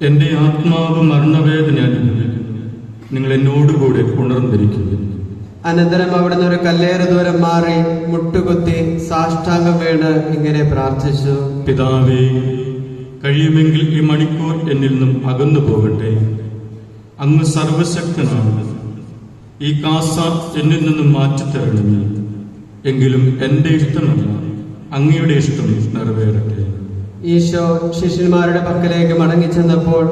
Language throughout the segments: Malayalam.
എന്റെ ആത്മാവ് മരണവേദന അനുഭവിക്കുന്നു. നിങ്ങൾ എന്നോടുകൂടെ ഉണർന്നിരിക്കുന്നു. അനന്തരം അവിടുന്ന് ഒരു കല്ലേറ് ദൂരം മാറി മുട്ടുകുത്തി സാഷ്ടാംഗം വീണ് ഇങ്ങനെ പ്രാർത്ഥിച്ചു: പിതാവേ, കഴിയുമെങ്കിൽ ഈ മണിക്കൂർ എന്നിൽ നിന്നും അകന്നു പോകട്ടെ. അങ്ങ് സർവശക്തനാണ്. ഈ കാസ എന്നിൽ നിന്നും മാറ്റിത്തരണമേ. എങ്കിലും എന്റെ ഇഷ്ടമല്ല, അങ്ങയുടെ ഇഷ്ടം നിറവേറട്ടെ. ഈശോ ശിഷ്യന്മാരുടെ പക്കലേക്ക് മടങ്ങിച്ചെന്നപ്പോൾ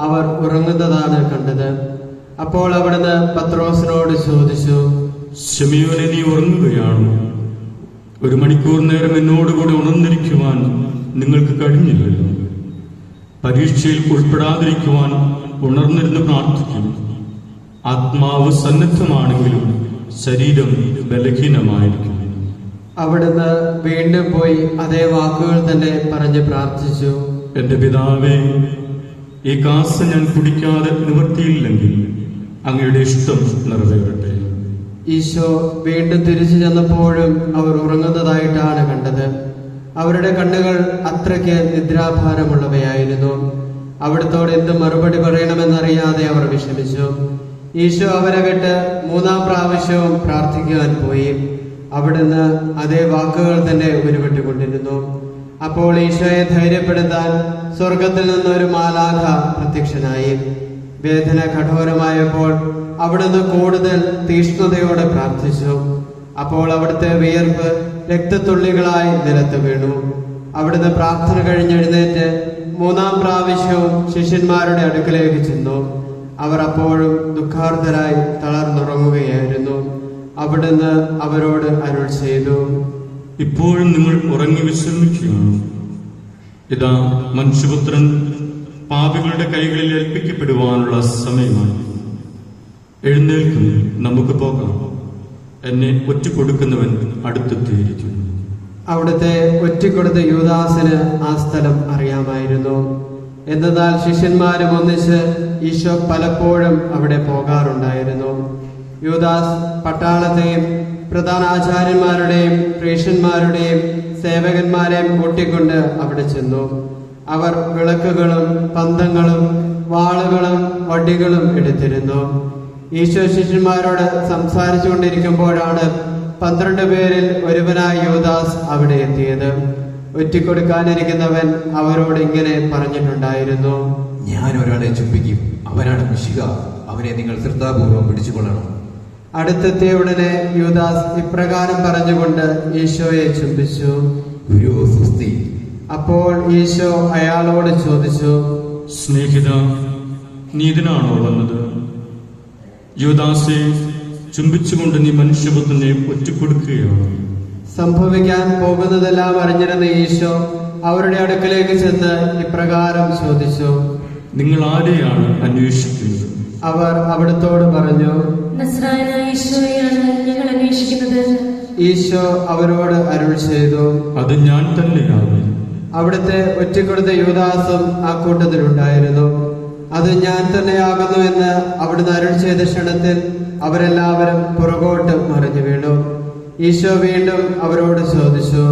അവർ ഉറങ്ങുന്നതാണ് കണ്ടത്. അപ്പോൾ അവിടുന്ന് പത്രോസിനോട് ചോദിച്ചു: ശിമയോനെ, നീ ഉറങ്ങുകയാണോ? 1 മണിക്കൂർ നേരം എന്നോടുകൂടി ഉണർന്നിരിക്കുവാൻ നിങ്ങൾക്ക് കഴിഞ്ഞില്ലല്ലോ. പരീക്ഷയിൽ ഉൾപ്പെടാതിരിക്കുവാൻ ഉണർന്നിരുന്ന് പ്രാർത്ഥിക്കും. ആത്മാവ് സന്നദ്ധമാണെങ്കിലും ശരീരം ബലഹീനമായിരിക്കും. അവിടുന്ന് വീണ്ടും പോയി അതേ വാക്കുകൾ തന്നെ പറഞ്ഞ് പ്രാർത്ഥിച്ചു: എന്റെ പിതാവേ, ഈ കാസ ഞാൻ കുടിക്കാതെ നിവൃത്തിയില്ലെങ്കിൽ അങ്ങയുടെ ഇഷ്ടം നിറവേറട്ടെ. ഈശോ വീണ്ടും തിരിച്ചു ചെന്നപ്പോഴും അവർ ഉറങ്ങുന്നതായിട്ടാണ് കണ്ടത്. അവരുടെ കണ്ണുകൾ അത്രയ്ക്ക് നിദ്രാഭാരമുള്ളവയായിരുന്നു. അവിടുത്തോട് എന്ത് മറുപടി പറയണമെന്നറിയാതെ അവർ വിഷമിച്ചു. ഈശോ അവരെ വിട്ട് 3-ാം പ്രാവശ്യവും പ്രാർത്ഥിക്കുവാൻ പോയി. അവിടുന്ന് അതേ വാക്കുകൾ തന്നെ ഉരുവിട്ടുകൊണ്ടിരുന്നു. അപ്പോൾ ഈശോയെ ധൈര്യപ്പെടുത്താൻ സ്വർഗത്തിൽ നിന്നൊരു മാലാഖ പ്രത്യക്ഷനായി. വേദന കഠോരമായപ്പോൾ അവിടുന്ന് കൂടുതൽ തീഷ്ണതയോടെ പ്രാർത്ഥിച്ചു. അപ്പോൾ അവിടുത്തെ വിയർപ്പ് രക്തത്തുള്ളികളായി നിലത്ത് വീണു. അവിടുന്ന് പ്രാർത്ഥന കഴിഞ്ഞെഴുന്നേറ്റ് 3-ാം പ്രാവശ്യവും ശിഷ്യന്മാരുടെ അടുക്കലേക്ക് ചെന്നു. അവർ അപ്പോഴും ദുഃഖാർത്തരായി തളർന്നുറങ്ങുകയായിരുന്നു. അവിടുന്ന് അവരോട് അരുൾ ചെയ്തു: ഇപ്പോഴും നിങ്ങൾ ഉറങ്ങി വിശ്രമിക്കുകയാണ്. ഇതാ, മനുഷ്യപുത്രൻ പാപികളുടെ കൈകളിൽ ഏൽപ്പിക്കപ്പെടുവാനുള്ള സമയമായി. എഴുന്നേൽക്കുന്നു, നമുക്ക് പോകാം. എന്നെ ഒറ്റിക്കൊടുക്കുന്നവൻ അടുത്തെത്തിയിരിക്കുന്നു. അവിടുത്തെ ഒറ്റിക്കൊടുത്ത യൂദാസിന് ആ സ്ഥലം അറിയാമായിരുന്നു. എന്നാൽ ശിഷ്യന്മാരും ഒന്നിച്ച് ഈശോ പലപ്പോഴും അവിടെ പോകാറുണ്ടായിരുന്നു. യൂദാസ് പട്ടാളത്തെയും പ്രധാന ആചാര്യന്മാരുടെയും പ്രേഷ്യന്മാരുടെയും സേവകന്മാരെയും കൂട്ടിക്കൊണ്ട് അവിടെ ചെന്നു. അവർ വിളക്കുകളും പന്തങ്ങളും വാളുകളും വടികളും എടുത്തിരുന്നു. ഈശോ ശിഷ്യന്മാരോട് സംസാരിച്ചു കൊണ്ടിരിക്കുമ്പോഴാണ് 12 പേരിൽ ഒരുവനായ യൂദാസ് അവിടെ എത്തിയത്. ഒറ്റിക്കൊടുക്കാനിരിക്കുന്നവൻ അവരോട് ഇങ്ങനെ പറഞ്ഞിട്ടുണ്ടായിരുന്നു: ഞാൻ ഒരാളെ ചുംബിക്കും, അവനാണ് മിശിഹ. അവനെ നിങ്ങൾ ശ്രദ്ധാപൂർവം പിടിച്ചുകൊള്ളണം. അടുത്തെത്തിയ ഉടനെ യൂദാസ് ഇപ്രകാരം പറഞ്ഞുകൊണ്ട് ഈശോയെ ചുംബിച്ചു. ഗുരു സുസ്തി. അപ്പോൾ ഈശോ അയാളോട് ചോദിച്ചു: സ്നേഹിത, നീ ഇതിനാണോ വന്നത്? യൂദാസെ, ചുംബിച്ചുകൊണ്ട് നീ മനുഷ്യപുത്രനെ ഒറ്റിക്കൊടുക്കുകയാണ്. സംഭവിക്കാൻ പോകുന്നതെല്ലാം അറിഞ്ഞിരുന്ന ഈശോ അവരുടെ അടുക്കലേക്ക് ചെന്ന് ഇപ്രകാരം ചോദിച്ചു: നിങ്ങൾ ആരെയാണ് അന്വേഷിക്കുന്നത്? അവർ അവിടുത്തോട് പറഞ്ഞു: നസ്രായനായ ഈശോയെയാണ് ഞങ്ങൾ അന്വേഷിക്കുന്നത്. ഈശോ അവരോട് അരുൾ ചെയ്തു: അത് ഞാൻ തന്നെയാണ്. അവിടുത്തെ ഒറ്റിക്കൊടുത്ത യൂദാസും ആ കൂട്ടത്തിലുണ്ടായിരുന്നു. അത് ഞാൻ തന്നെയാകുന്നു എന്ന് അവിടുന്ന് അരുൾ ചെയ്ത ക്ഷണത്തിൽ അവരെല്ലാവരും പുറകോട്ട് മറിഞ്ഞു വീണു. ഈശോ വീണ്ടും അവരോട് ചോദിച്ചു: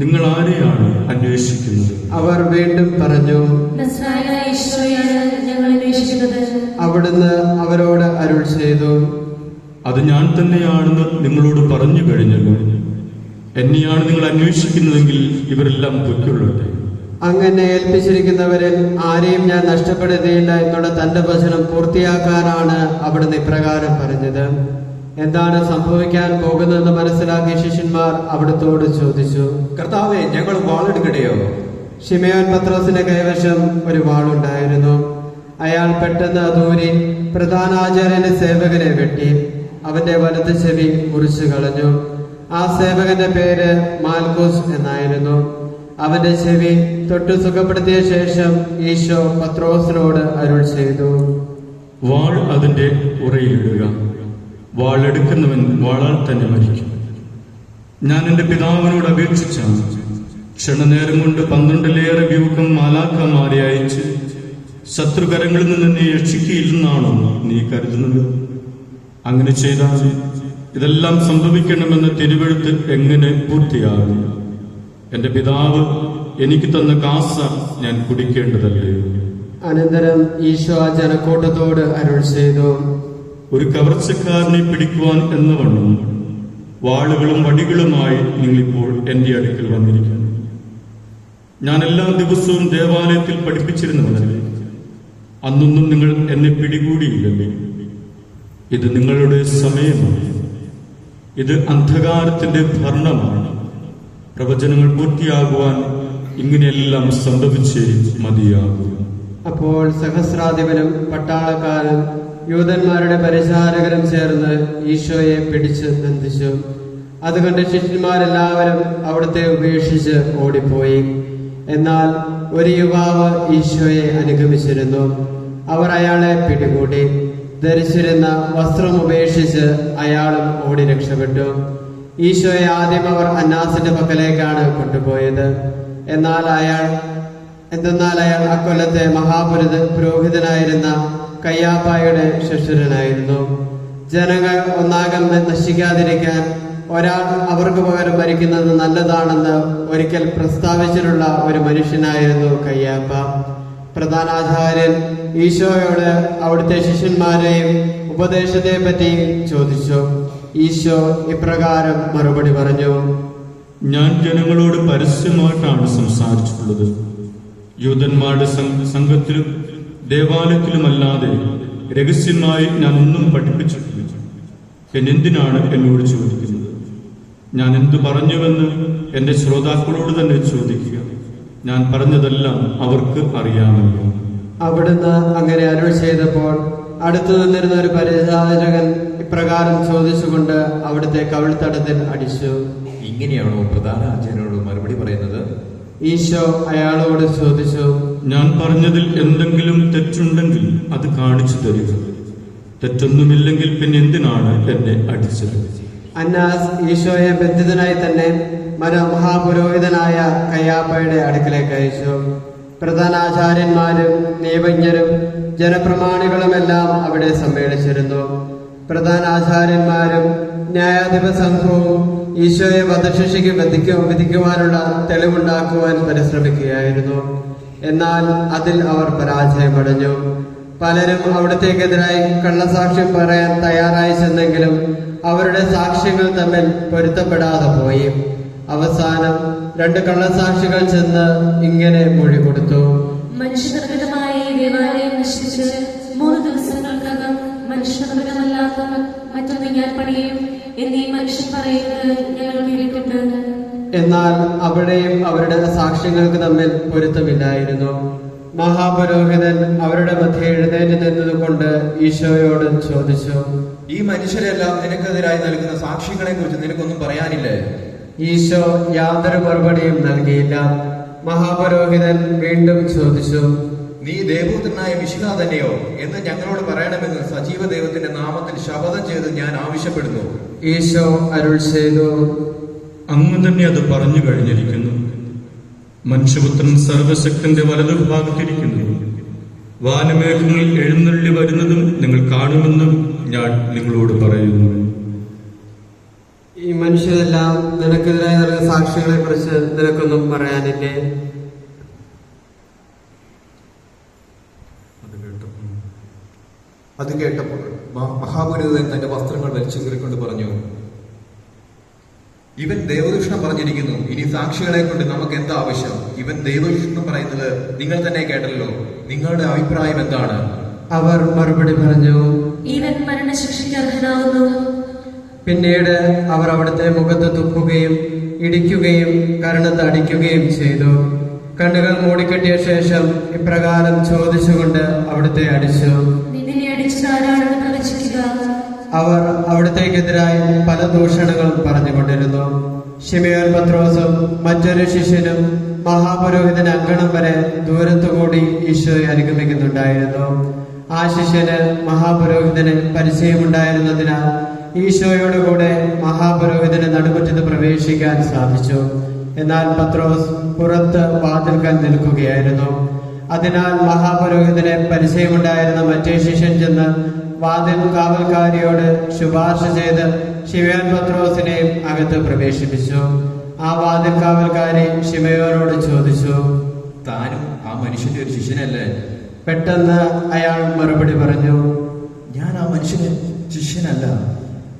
നിങ്ങൾ ആരെയാണ് അന്വേഷിക്കുന്നത്? അവർ വീണ്ടും പറഞ്ഞു: നസ്രായനായ ഈശോയെയാണ് ഞങ്ങൾ അന്വേഷിക്കുന്നത്. അവിടുന്ന് അവരോട് അരുൾ ചെയ്തു: അത് ഞാൻ തന്നെയാണെന്ന് നിങ്ങളോട് പറഞ്ഞു കഴിഞ്ഞല്ലോ. എന്നെയാണ് നിങ്ങൾ അന്വേഷിക്കുന്നതെങ്കിൽ ഇവരെല്ലാം പൊയ്ക്കൊള്ളട്ടെ. അങ്ങനെ ഏൽപ്പിച്ചിരിക്കുന്നവരിൽ ആരെയും ഞാൻ നഷ്ടപ്പെടുത്തിയില്ല എന്നുള്ള തന്റെ വചനം പൂർത്തിയാക്കാനാണ് അവിടുന്ന് ഇപ്രകാരം പറഞ്ഞത്. എന്താണ് സംഭവിക്കാൻ പോകുന്നതെന്ന് മനസ്സിലാക്കിയ ശിഷ്യന്മാർ അവിടുത്തോട് ചോദിച്ചു: കർത്താവെ, ഞങ്ങൾ വാളെടുക്കട്ടെയോ? ശിമയോൻ പത്രോസിന്റെ കൈവശം ഒരു വാളുണ്ടായിരുന്നു. അയാൾ പെട്ടെന്ന് അതൂരി പ്രധാനാചാര്യന്റെ സേവകനെ വെട്ടി അവന്റെ വലത് ചെവി മുറിച്ചു കളഞ്ഞു. ആ സേവകന്റെ പേര് മാൽക്കോസ് എന്നായിരുന്നു. അവന്റെ ചെവി തൊട്ടു സുഖപ്പെടുത്തിയ ശേഷം ഈശോ പത്രോസിനോട് അരുൾ ചെയ്തു: വാൾ അതിന്റെ ഉറയിലിടുക. വാളെടുക്കുന്നവൻ വാളാൽ തന്നെ മരിക്കും. ഞാൻ എന്റെ പിതാവിനോട് അപേക്ഷിച്ചാണ്. ക്ഷണനേരം കൊണ്ട് 12-ലേറെ വ്യൂഹം മാലാഖമാരെ അയച്ച് ശത്രുകരങ്ങളിൽ നിന്ന് നീ രക്ഷിക്കുകയില്ലെന്നാണോ നീ കരുതുന്നത്? അങ്ങനെ ചെയ്താൽ ഇതെല്ലാം സംഭവിക്കണമെന്ന തിരുവെഴുത്ത് എങ്ങനെ പൂർത്തിയാകും? എന്റെ പിതാവ് എനിക്ക് തന്ന കാസ ഞാൻ കുടിക്കേണ്ടതല്ലേ? അനന്തരം ഈശോ ആ ജനക്കൂട്ടത്തോട് അരുൾ ചെയ്തു: ഒരു കവർച്ചക്കാരനെ പിടിക്കുവാൻ എന്നവണ്ണം വാളുകളും വടികളുമായി നിങ്ങളിപ്പോൾ എന്റെ അടുക്കൽ വന്നിരിക്കുന്നു. ഞാൻ എല്ലാ ദിവസവും ദേവാലയത്തിൽ പഠിപ്പിച്ചിരുന്നവനല്ലേ? അന്നൊന്നും നിങ്ങൾ എന്നെ പിടികൂടിയില്ലല്ലേ? ഇത് നിങ്ങളുടെ സമയമാണ്. ഇത് അന്ധകാരത്തിന്റെ ഭരണമാണ്. പ്രവചനങ്ങൾ പൂർത്തിയാകുവാൻ ഇങ്ങനെയെല്ലാം സംഭവിച്ചേ മതിയാകൂ. അപ്പോൾ സഹസ്രാധിപനും പട്ടാളക്കാരും യൂതന്മാരുടെ പരിചാരകരും ചേർന്ന് ഈശോയെ പിടിച്ച് ബന്ധിച്ചു. അതുകൊണ്ട് ശിഷ്യന്മാരെല്ലാവരും അവിടുത്തെ ഉപേക്ഷിച്ച് ഓടിപ്പോയി. എന്നാൽ ഒരു യുവാവ് ഈശോയെ അനുഗമിച്ചിരുന്നു. അവർ അയാളെ പിടികൂടി. ധരിച്ചിരുന്ന വസ്ത്രം ഉപേക്ഷിച്ച് അയാളും ഓടി രക്ഷപ്പെട്ടു. ഈശോയെ ആദ്യം അവർ അന്നാസിന്റെ പക്കലേക്കാണ് കൊണ്ടുപോയത്. എന്നാൽ അയാൾ അക്കൊല്ലത്തെ പുരോഹിതനായിരുന്ന കയ്യാപ്പായുടെ ശിഷ്യനായിരുന്നു. ജനങ്ങൾ ഒന്നാകെ നശിക്കാതിരിക്കാൻ ഒരാൾ അവർക്ക് പകരം മരിക്കുന്നത് നല്ലതാണെന്ന് ഒരിക്കൽ പ്രസ്താവിച്ചിട്ടുള്ള ഒരു മനുഷ്യനായിരുന്നു കയ്യാപ്പ. പ്രധാനാചാര്യൻ ഈശോയോട് അവിടുത്തെ ശിഷ്യന്മാരെയും ഉപദേശത്തെ പറ്റി ചോദിച്ചു. ഈശോ ഇപ്രകാരം മറുപടി പറഞ്ഞു: ഞാൻ ജനങ്ങളോട് പരസ്യമായിട്ടാണ് സംസാരിച്ചിട്ടുള്ളത്. യൂതന്മാരുടെ സംഘത്തിലും ദേവാലയത്തിലുമല്ലാതെ രഹസ്യമായി ഞാൻ ഒന്നും പഠിപ്പിച്ചിട്ടില്ല. പിന്നെന്തിനാണ് എന്നോട് ചോദിക്കുന്നത്? ഞാൻ എന്തു പറഞ്ഞുവെന്ന് എന്റെ ശ്രോതാക്കളോട് തന്നെ ചോദിക്കുക. ഞാൻ പറഞ്ഞതെല്ലാം അവർക്ക് അറിയാമല്ലോ. അവിടുന്ന് അങ്ങനെ അരുൾ ചെയ്തപ്പോൾ അടുത്തു നിന്നിരുന്ന ഒരു പരിചാരകൻ ഇപ്രകാരം ചോദിച്ചുകൊണ്ട് അവിടുത്തെ കവിൾത്തടത്തിൽ അടിച്ചു: ഇങ്ങനെയാണോ പ്രധാന ആചാര്യനോട് മറുപടി പറയുന്നത്? ഈശോ അയാളോട് ചോദിച്ചു: ഞാൻ പറഞ്ഞതിൽ എന്തെങ്കിലും തെറ്റുണ്ടെങ്കിൽ അത് കാണിച്ചു തരിക. തെറ്റൊന്നുമില്ലെങ്കിൽ പിന്നെ എന്തിനാണ് എന്നെ അടിച്ചത്? അന്നാസ് ഈശോയെ ബന്ധിതനായി തന്നെ മഹാപുരോഹിതനായ കയ്യാപ്പയുടെ അടുക്കലേക്ക് അയച്ചു. പ്രധാനാചാര്യന്മാരും നിയമജ്ഞരും ജനപ്രമാണികളുമെല്ലാം അവിടെ സമ്മേളിച്ചിരുന്നു. പ്രധാനാചാര്യന്മാരും ന്യായാധിപ സംഘവും ഈശോയെ വധശിക്ഷയ്ക്ക് വിധിക്കുവാനുള്ള തെളിവുണ്ടാക്കുവാൻ പരിശ്രമിക്കുകയായിരുന്നു. എന്നാൽ അതിൽ അവർ പരാജയമടഞ്ഞു. പലരും അവിടത്തേക്കെതിരായി കള്ളസാക്ഷ്യം പറയാൻ തയ്യാറായി ചെന്നെങ്കിലും അവരുടെ സാക്ഷ്യങ്ങൾ തമ്മിൽ പൊരുത്തപ്പെടാതെ പോയി. അവസാനം 2 കള്ളസാക്ഷികൾ ചെന്ന് ഇങ്ങനെ മൊഴി കൊടുത്തു: മനുഷ്യനിർമ്മിതമായ ഈ ദേവാലയം നശിച്ച് 3 ദിവസങ്ങൾക്കകം മനുഷ്യനിർമ്മിതമല്ലാത്ത മറ്റൊന്ന് ഞാൻ പണിയും എന്നീ മനുഷ്യൻ പറയുന്നത് ഞങ്ങൾ കേട്ടിട്ടുണ്ട്. എന്നാൽ അവിടെയും അവരുടെ സാക്ഷ്യങ്ങൾക്ക് തമ്മിൽ പൊരുത്തമില്ലായിരുന്നു. മഹാപുരോഹിതൻ അവരുടെ മധ്യ എഴുന്നേറ്റ് നിന്നതുകൊണ്ട് ഈശോയോട് ചോദിച്ചു: ഈ മനുഷ്യരെല്ലാം നിനക്കെതിരായി നൽകുന്ന സാക്ഷ്യങ്ങളെ കുറിച്ച് നിനക്കൊന്നും പറയാനില്ലേ? ഈശോ യാതൊരു മറുപടിയും നൽകിയില്ല. മഹാപുരോഹിതൻ വീണ്ടും ചോദിച്ചു: നീ ദേവപുത്രനായ മിശിഹ തന്നെയോ എന്ന് ഞങ്ങളോട് പറയണമെന്ന് സജീവ ദൈവത്തിന്റെ നാമത്തിൽ ശപഥം ചെയ്ത് ഞാൻ ആവശ്യപ്പെടുന്നു. ഈശോ അരുൾ ചെയ്തു: അങ്ങ് തന്നെ അത് പറഞ്ഞു കഴിഞ്ഞിരിക്കുന്നു. മനുഷ്യപുത്രൻ സർവശക്തന്റെ വലതുഭാഗത്തിരിക്കുന്നു. വാനമേഘങ്ങളിൽ എഴുന്നള്ളി വരുന്നതും നിങ്ങൾ കാണുമെന്നും ഞാൻ നിങ്ങളോട് പറയുന്നു. ഈ മനുഷ്യരെല്ലാം നിനക്കെതിരായി നൽകുന്ന സാക്ഷികളെ കുറിച്ച് നിനക്കൊന്നും പറയാനില്ലേ? അത് കേട്ടപ്പോൾ മഹാപുരോഹിതൻ തന്റെ വസ്ത്രങ്ങൾ വലിച്ചു കീറിക്കൊണ്ട് പറഞ്ഞു: ഇവൻ ദൈവദൂഷണം പറഞ്ഞിരിക്കുന്നു. ഇനി സാക്ഷികളെ കൊണ്ട് നമുക്ക് എന്താ ആവശ്യം? ഇവൻ ദൈവദൂഷണം പറയുന്നത് നിങ്ങൾ തന്നെ കേട്ടല്ലോ. നിങ്ങളുടെ അഭിപ്രായം എന്താണ്? അവർ മറുപടി പറഞ്ഞു: ഇവൻ മരണശിക്ഷയ്ക്ക് അർഹനാവുന്നു. പിന്നീട് അവർ അവിടുത്തെ മുഖത്ത് തുപ്പുകയും ഇടിക്കുകയും കരണത്ത് അടിക്കുകയും ചെയ്തു. കണ്ണുകൾ മൂടിക്കെട്ടിയ ശേഷം ഇപ്രകാരം ചോദിച്ചുകൊണ്ട് അവിടുത്തെ അടിച്ചു: നിന്നെ അടിച്ചതാരാണെന്ന് പ്രവചിക്കുക. അവർ അവിടത്തേക്കെതിരായി പല ദൂഷണങ്ങളും പറഞ്ഞുകൊണ്ടിരുന്നു. ശിമയോൻ പത്രോസും മറ്റൊരു ശിഷ്യനും മഹാപുരോഹിതന്റെ അങ്കണം വരെ ദൂരത്തുകൂടി ഈശോയെ അനുഗമിക്കുന്നുണ്ടായിരുന്നു. ആ ശിഷ്യന് മഹാപുരോഹിതന് പരിചയമുണ്ടായിരുന്നതിനാൽ ഈശോയോടുകൂടെ മഹാപുരോഹിതന് നടുമുറ്റത്ത് പ്രവേശിക്കാൻ സാധിച്ചു. എന്നാൽ പത്രോസ് പുറത്ത് വാതിൽക്കൽ നിൽക്കുകയായിരുന്നു. അതിനാൽ മഹാപുരോഹിതന് പരിചയമുണ്ടായിരുന്ന മറ്റേ ശിഷ്യൻ ചെന്ന് വാതിൽ കാവൽക്കാരിയോട് ശുപാർശ ചെയ്ത് ശിമയോൻ പത്രോസിനെയും അകത്ത് പ്രവേശിപ്പിച്ചു. ആ വാതിൽ കാവൽക്കാരി ശിമയോനോട് ചോദിച്ചു: താനും ആ മനുഷ്യന്റെ ഒരു ശിഷ്യനല്ലേ? പെട്ടെന്ന് അയാൾ മറുപടി പറഞ്ഞു, ഞാൻ ആ മനുഷ്യന് ശിഷ്യനല്ല.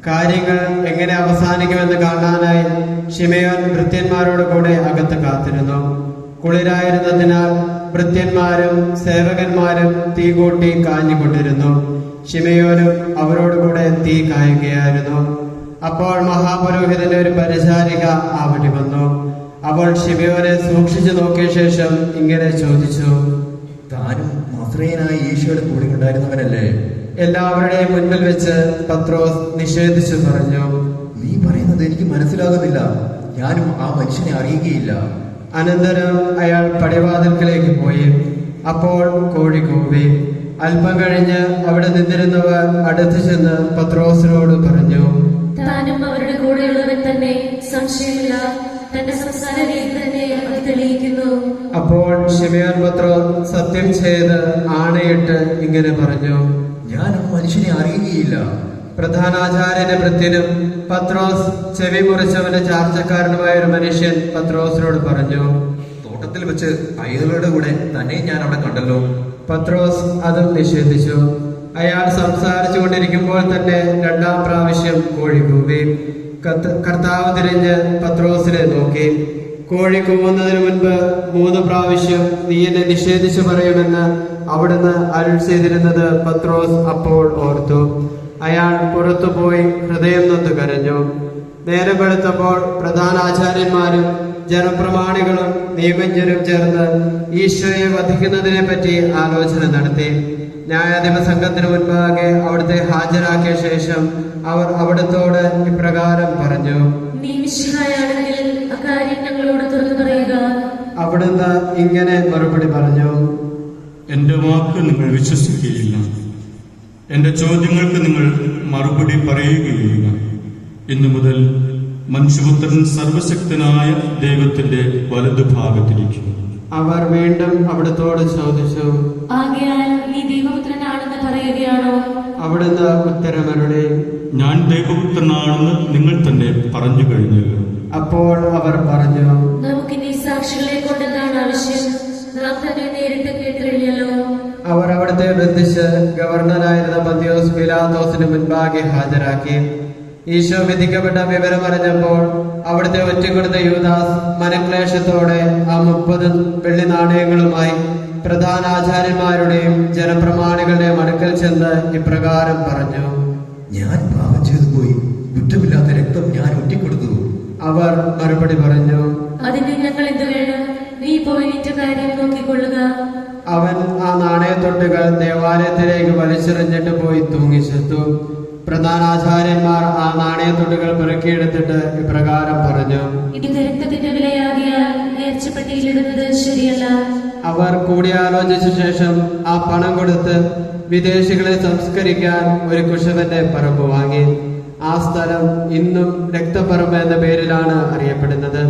കാര്യങ്ങൾ എങ്ങനെ അവസാനിക്കുമെന്ന് കാണാനായി ശിമയോൻ ഭൃത്യന്മാരോട് കൂടെ അകത്ത് കാത്തിരുന്നു. കുളിരായിരുന്നതിനാൽ ഭൃത്യന്മാരും സേവകന്മാരും തീ കൂട്ടി കാഞ്ഞുകൊണ്ടിരുന്നു. ശിമയോനും അവരോടുകൂടെ തീ കായുകയായിരുന്നു. അപ്പോൾ മഹാപുരോഹിതന്റെ ഒരു പരിചാരിക അവിടെ വന്നു. അവൾ ശിമയോനെ സൂക്ഷിച്ചു നോക്കിയ ശേഷം ഇങ്ങനെ ചോദിച്ചു, താനും നസ്രയനായ യേശുയുടെ കൂടെ ഉണ്ടായിരുന്നവനല്ലേ? എല്ലാവരുടെയും മുൻപിൽ വെച്ച് പത്രോസ് നിഷേധിച്ചു പറഞ്ഞു, നീ പറയുന്നത് എനിക്ക് മനസ്സിലാകുന്നില്ല. ഞാനും ആ മനുഷ്യനെ അറിയുകയില്ല. അനന്തരം അയാൾ പടിവാതിൽക്കലേക്ക് പോയി. അപ്പോൾ കോഴി കൂവി. അല്പം കഴിഞ്ഞ് അവിടെ നിന്നിരുന്നവർ അടുത്തു ചെന്ന് പത്രോസിനോട് പറഞ്ഞു, താനും അവരുടെ കൂടെയുള്ളവൻ തന്നെ, സംശയമില്ല. തന്റെ സംസാര രീതി തന്നെ അത് തെളിയിക്കുന്നു. അപ്പോൾ ശിമയോൻ പത്രോസ് സത്യം ചെയ്ത് ആണയിട്ട് ഇങ്ങനെ പറഞ്ഞു, ഞാൻ ആ മനുഷ്യനെ അറിയുകയില്ല. പ്രധാനാചാര്യന്റെ ഭൃത്യനും പത്രോസ് ചെവി മുറിച്ചവന്റെ ചാർച്ചക്കാരനുമായ ഒരു മനുഷ്യൻ പത്രോസിനോട് പറഞ്ഞു, തോട്ടത്തിൽ വെച്ച് അയാളുടെ കൂടെ തന്നെ ഞാൻ അവിടെ കണ്ടല്ലോ. പത്രോസ് അതും നിഷേധിച്ചു. അയാൾ സംസാരിച്ചു കൊണ്ടിരിക്കുമ്പോൾ തന്നെ രണ്ടാം പ്രാവശ്യം കോഴി കൂവി. കർത്താവ് തിരിഞ്ഞ് പത്രോസിനെ നോക്കി. കോഴി കൂവുന്നതിന് മുൻപ് 3 പ്രാവശ്യം നീ എന്നെ നിഷേധിച്ചു പറയുമെന്ന് അവിടുന്ന് അരുൾ ചെയ്തിരുന്നത് പത്രോസ് അപ്പോൾ ഓർത്തു. അയാൾ പുറത്തുപോയി ഹൃദയം നൊന്ത് കരഞ്ഞു. നേരം വെളുത്തപ്പോൾ പ്രധാനാചാര്യന്മാരും ജനപ്രമാണികളും നിയമജ്ഞരും ചേർന്ന് ഈശോയെ വധിക്കുന്നതിനെ പറ്റി ആലോചന നടത്തി. ന്യായാധിപ സംഘത്തിന് മുൻപാകെ അവിടുത്തെ ഹാജരാക്കിയ ശേഷം അവർ അവിടുത്തോട് ഇപ്രകാരം പറഞ്ഞു, നീ മിശിഹായാണെങ്കിൽ അക്കാര്യം ഞങ്ങളോട് തുറന്നു പറയുക. അവിടുന്ന് ഇങ്ങനെ മറുപടി പറഞ്ഞു, എന്റെ വാക്ക് നിങ്ങൾ വിശ്വസിക്കുകയില്ല. എന്റെ ചോദ്യങ്ങൾക്ക് നിങ്ങൾ മറുപടി പറയുകയില്ല. ഇന്നു മുതൽ മനുഷ്യപുത്രൻ സർവശക്തനായ ദൈവത്തിന്റെ വലതുഭാഗത്തിരിക്കുന്നു. അവർ വീണ്ടും അവിടുത്തോട് ചോദിച്ചു, ആകയാൽ നീ ദൈവപുത്രനാണെന്ന് പറയുകയാണോ? അവിടുന്ന് ഉത്തരമരുളി, ഞാൻ ദൈവപുത്രനാണെന്ന് നിങ്ങൾ തന്നെ പറഞ്ഞു കഴിഞ്ഞല്ലോ. അപ്പോൾ അവർ പറഞ്ഞു, നമുക്കിനി സാക്ഷികളെ കൊണ്ടെന്താണ് ആവശ്യം? നാം തന്നെ നേരിട്ട് കേട്ടുകഴിഞ്ഞല്ലോ. അവർ അവിടുത്തെ ബന്ധിച്ച് ഗവർണറായിരുന്ന പന്തിയോസ് പീലാത്തോസിന് മുൻപാകെ ഹാജരാക്കി. ഈശോ വിധിക്കപ്പെട്ട വിവരമറിഞ്ഞപ്പോൾ അവിടുത്തെ ഒറ്റക്കൊടുത്ത യൂദാസ് മനക്ലേശത്തോടെ ആ 30 വെള്ളി നാണയങ്ങളുമായി പ്രധാനാചാര്യന്മാരുടെയും ജനപ്രമാണികളുടെയും അടുക്കൽ ചെന്ന് ഇപ്രകാരം പറഞ്ഞു, ഞാൻ പാപം ചെയ്തു പോയി. കുറ്റമില്ലാത്ത രക്തം ഞാൻ ഒറ്റിക്കൊടുത്തു. അവർ മറുപടി പറഞ്ഞു, അതിന് ഞങ്ങൾ എന്ത് വേണം? നീ പോയി നിന്റെ കാര്യം നോക്കിക്കൊള്ളുക. അവൻ ആ നാണയത്തൊട്ടുകൾ ദേവാലയത്തിലേക്ക് വലിച്ചെറിഞ്ഞിട്ട് പോയി തൂങ്ങിച്ചെത്തു. പ്രധാനാചാര്യന്മാർ ആ നാണയത്തൊട്ടുകൾ പെറുക്കിയെടുത്തിട്ട് ഇപ്രകാരം പറഞ്ഞു, ഇത് രക്തത്തിന്റെ വിലയാകിയാൽ നേർച്ചപ്പെട്ടിയിലിടുന്നത് ശരിയല്ല. അവർ കൂടിയാലോചിച്ച ശേഷം ആ പണം കൊടുത്ത് വിദേശികളെ സംസ്കരിക്കാൻ ഒരു കുശവന്റെ പറമ്പ് വാങ്ങി. ആ സ്ഥലം ഇന്നും രക്തപ്പറമ്പ് എന്ന പേരിലാണ് അറിയപ്പെടുന്നത്.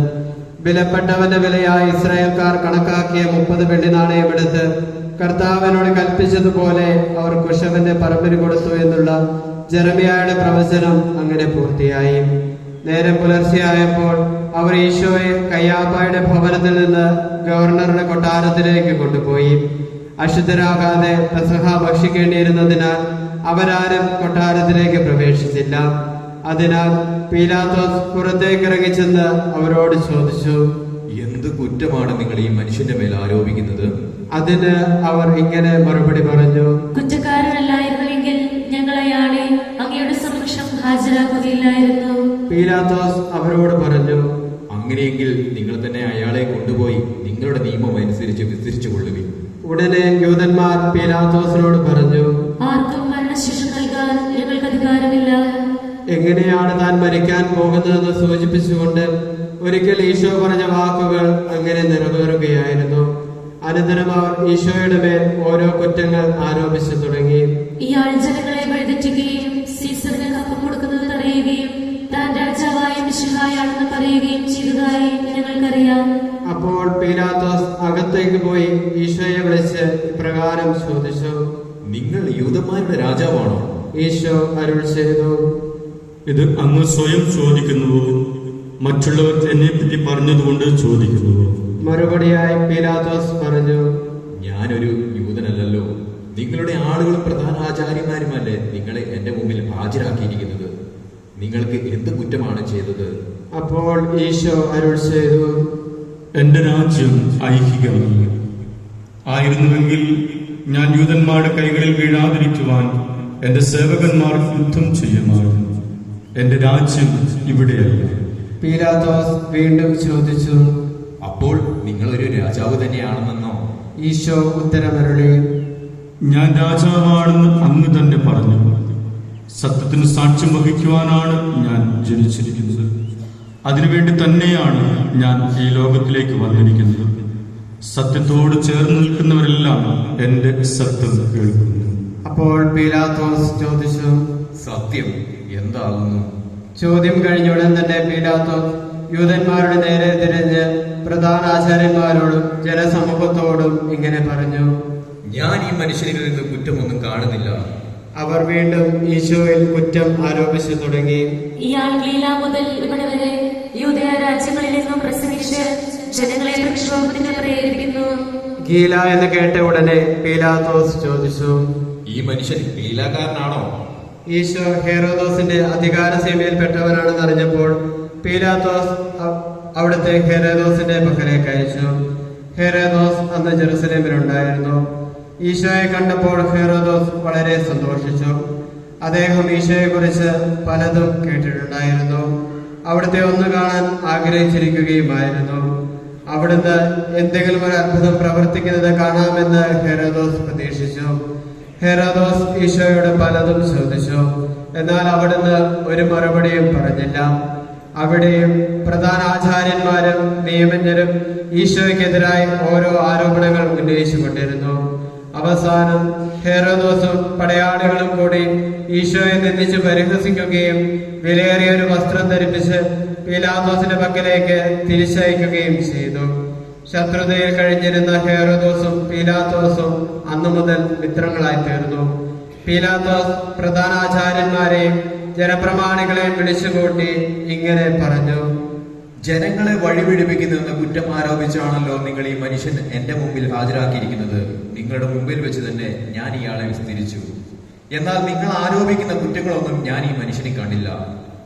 വിലപ്പെട്ടവന്റെ വിലയായി ഇസ്രായേൽക്കാർ കണക്കാക്കിയ 30 വെള്ളി നാണയം എടുത്ത് കർത്താവിനോട് കൽപ്പിച്ചതുപോലെ അവർ കുശവന്റെ പറമ്പിന് കൊടുത്തു എന്നുള്ള ജെറമിയായുടെ പ്രവചനം അങ്ങനെ പൂർത്തിയായി. നേരം പുലർച്ചെയായപ്പോൾ അവർ ഈശോയെ കയ്യാപ്പായുടെ ഭവനത്തിൽ നിന്ന് ഗവർണറുടെ കൊട്ടാരത്തിലേക്ക് കൊണ്ടുപോയി. അശുദ്ധരാകാതെ പെസഹ ഭക്ഷിക്കേണ്ടിയിരുന്നതിനാൽ അവരാരും കൊട്ടാരത്തിലേക്ക് പ്രവേശിച്ചില്ല. അതിനാൽ പീലാത്തോസ് പുറത്തേക്ക് ഇറങ്ങിച്ചെന്ന് അവരോട് ചോദിച്ചു, എന്ത് കുറ്റമാണ് നിങ്ങൾ ഈ മനുഷ്യന്റെ മേൽ ആരോപിക്കുന്നത്? അതിന് അവർ ഇങ്ങനെ മറുപടി പറഞ്ഞു, കുറ്റക്കാരനല്ലായിരുന്നുവെങ്കിൽ ഞങ്ങൾ അയാളെ അങ്ങയുടെ സമക്ഷം ഹാജരാക്കുകയില്ലായിരുന്നു. പീലാത്തോസ് അവരോട് പറഞ്ഞു, അങ്ങനെയെങ്കിൽ നിങ്ങൾ തന്നെ അയാളെ കൊണ്ടുപോയി നിങ്ങളുടെ നിയമം അനുസരിച്ച് വിസ്തരിച്ചു കൊള്ളുവിൻ. ഉടനെ യൂതന്മാർ പീലാത്തോസിനോട് പറഞ്ഞു, ആർക്കും മരണശിക്ഷ നൽകാൻ ഞങ്ങൾക്ക് അധികാരമില്ല. എങ്ങനെയാണ് താൻ മരിക്കാൻ പോകുന്നതെന്ന് സൂചിപ്പിച്ചുകൊണ്ട് ഒരിക്കൽ ഈശോ പറഞ്ഞ വാക്കുകൾ അങ്ങനെ നിറവേറുകയായിരുന്നു. അനന്തരം അവർ ഈശോയുടെ മേൽ ഓരോ കുറ്റങ്ങൾ ആരോപിച്ചു തുടങ്ങി. ഇയാൾ ജനങ്ങളെ വഴിതെറ്റുകയും സീസറിന് കപ്പം കൊടുക്കുന്നത് തടയുകയും താൻ രാജാവായ മിശിഹായാണെന്ന് പറയുകയും ചെയ്തതായി ഞങ്ങൾക്കറിയാം. അപ്പോൾ പീലാത്തോസ് അകത്തേക്ക് പോയി ഈശോയെ വിളിച്ച് ഇപ്രകാരം ചോദിച്ചു, നിങ്ങൾ യൂദന്മാരുടെ രാജാവാണോ? ഈശോ അരുൾ ചെയ്തു, ഇത് അങ്ങ് സ്വയം ചോദിക്കുന്നുവോ, മറ്റുള്ളവർ എന്നെപ്പറ്റി പറഞ്ഞതുകൊണ്ട് ചോദിക്കുന്നുവോ? മറുപടിയായി പീലാത്തോസ് പറഞ്ഞു, ഞാനൊരു യൂദനല്ലല്ലോ. നിങ്ങളുടെ ആളുകളും പ്രധാന ആചാര്യന്മാരുമല്ലേ നിങ്ങളെ എന്റെ മുമ്പിൽ ഹാജരാക്കിയിരിക്കുന്നത്. നിങ്ങൾക്ക് എന്ത് കുറ്റമാണ് ചെയ്തത്? അപ്പോൾ ഈശോ അരുൾ ചെയ്തു, എന്റെ രാജ്യം ഐഹികമല്ല. ആയിരുന്നുവെങ്കിൽ ഞാൻ യൂതന്മാരുടെ കൈകളിൽ വീഴാതിരിക്കുവാൻ എന്റെ സേവകന്മാർ യുദ്ധം ചെയ്യുമായിരുന്നു. എന്റെ രാജ്യം ഇവിടെയല്ല. പീലാത്തോസ് വീണ്ടും ചോദിച്ചു, അപ്പോൾ നിങ്ങളൊരു രാജാവ് തന്നെയാണെന്നോ? ഈശോ ഉത്തരമരുളി, ഞാൻ രാജാവാണെന്ന് അങ്ങ് തന്നെ പറഞ്ഞു. സത്യത്തിന് സാക്ഷ്യം വഹിക്കുവാനാണ് ഞാൻ ജനിച്ചിരിക്കുന്നത്. അതിനുവേണ്ടി തന്നെയാണ് ഞാൻ ഈ ലോകത്തിലേക്ക് വന്നിരിക്കുന്നത്. സത്യത്തോട് ചേർന്ന് നിൽക്കുന്നവരെല്ലാം എന്റെ സത്യം കേൾക്കുന്നു. അപ്പോൾ പീലാത്തോസ് ചോദിച്ചു, സത്യം എന്താകുന്നു? ചോദ്യം കഴിഞ്ഞുടൻ തന്നെ പീലാത്തോസ് യൂതന്മാരുടെ നേരെ തിരിഞ്ഞ് പ്രധാന ആചാര്യന്മാരോടും ജനസമൂഹത്തോടും ഇങ്ങനെ പറഞ്ഞു, ഞാൻ ഈ മനുഷ്യനിൽ നിന്ന് കുറ്റമൊന്നും കാണുന്നില്ല. അവർ വീണ്ടും ഈശോയിൽ കുറ്റം ആരോപിച്ചു തുടങ്ങി. ഇയാൾ ഗലീല മുതൽ ഇവിടെ വരെ യൂദയ രാജ്യങ്ങളിൽ നിന്നും പ്രസംഗിച്ച് ജനങ്ങളെ പ്രക്ഷോഭത്തിന് പ്രേരിപ്പിക്കുന്നു. ഗീല എന്ന് കേട്ട ഉടനെ പീലാത്തോസ് ചോദിച്ചു, ഈ മനുഷ്യൻ ലീലാകാരനാണോ? ഈശോ ഹെരോദോസിന്റെ അധികാര സീമയിൽപ്പെട്ടവനാണെന്ന് അറിഞ്ഞപ്പോൾ പീലാത്തോസ് അവിടുത്തെ ഹെരോദോസിന്റെ പക്കലേക്ക് അയച്ചു. ഹെരോദോസ് അന്ന് ജെറുസലേമിലുണ്ടായിരുന്നു. ഈശോയെ കണ്ടപ്പോൾ ഹെരോദോസ് വളരെ സന്തോഷിച്ചു. അദ്ദേഹം ഈശോയെ കുറിച്ച് പലതും കേട്ടിട്ടുണ്ടായിരുന്നു. അവിടുത്തെ ഒന്ന് കാണാൻ ആഗ്രഹിച്ചിരിക്കുകയുമായിരുന്നു. അവിടുന്ന് എന്തെങ്കിലും ഒരു അത്ഭുതം പ്രവർത്തിക്കുന്നത് കാണാമെന്ന് ഹെരോദോസ് പ്രതീക്ഷിച്ചു. ഹെരോദോസ് ഈശോയോട് പലതും ചോദിച്ചു. എന്നാൽ അവിടുന്ന് ഒരു മറുപടിയും പറഞ്ഞില്ല. അവിടെയും പ്രധാന ആചാര്യന്മാരും നിയമജ്ഞരും ഈശോയ്ക്കെതിരായി ഓരോ ആരോപണങ്ങൾ ഉന്നയിച്ചുകൊണ്ടിരുന്നു. അവസാനം ഹെരോദോസും പടയാളികളും കൂടി ഈശോയെ നിന്ദിച്ച് പരിഹസിക്കുകയും വിലയേറിയ ഒരു വസ്ത്രം ധരിപ്പിച്ച് പീലാത്തോസിന്റെ പക്കലേക്ക് തിരിച്ചയക്കുകയും ചെയ്തു. ശത്രുതയിൽ കഴിഞ്ഞിരുന്ന ഹെരോദോസും പീലാത്തോസും അന്നു മുതൽ മിത്രങ്ങളായി തീർന്നു. പീലാത്തോസ് പ്രധാന ആചാര്യന്മാരെയും ജനപ്രമാണികളെയും വിളിച്ചുകൂട്ടി ഇങ്ങനെ പറഞ്ഞു, ജനങ്ങളെ വഴിപിടിപ്പിക്കുന്നുവെന്ന കുറ്റം ആരോപിച്ചാണല്ലോ നിങ്ങൾ ഈ മനുഷ്യൻ എന്റെ മുമ്പിൽ ഹാജരാക്കിയിരിക്കുന്നത്. നിങ്ങളുടെ മുമ്പിൽ വെച്ച് തന്നെ ഞാൻ ഇയാളെ വിസ്തരിച്ചു. എന്നാൽ നിങ്ങൾ ആരോപിക്കുന്ന കുറ്റങ്ങളൊന്നും ഞാൻ ഈ മനുഷ്യനെ കണ്ടില്ല.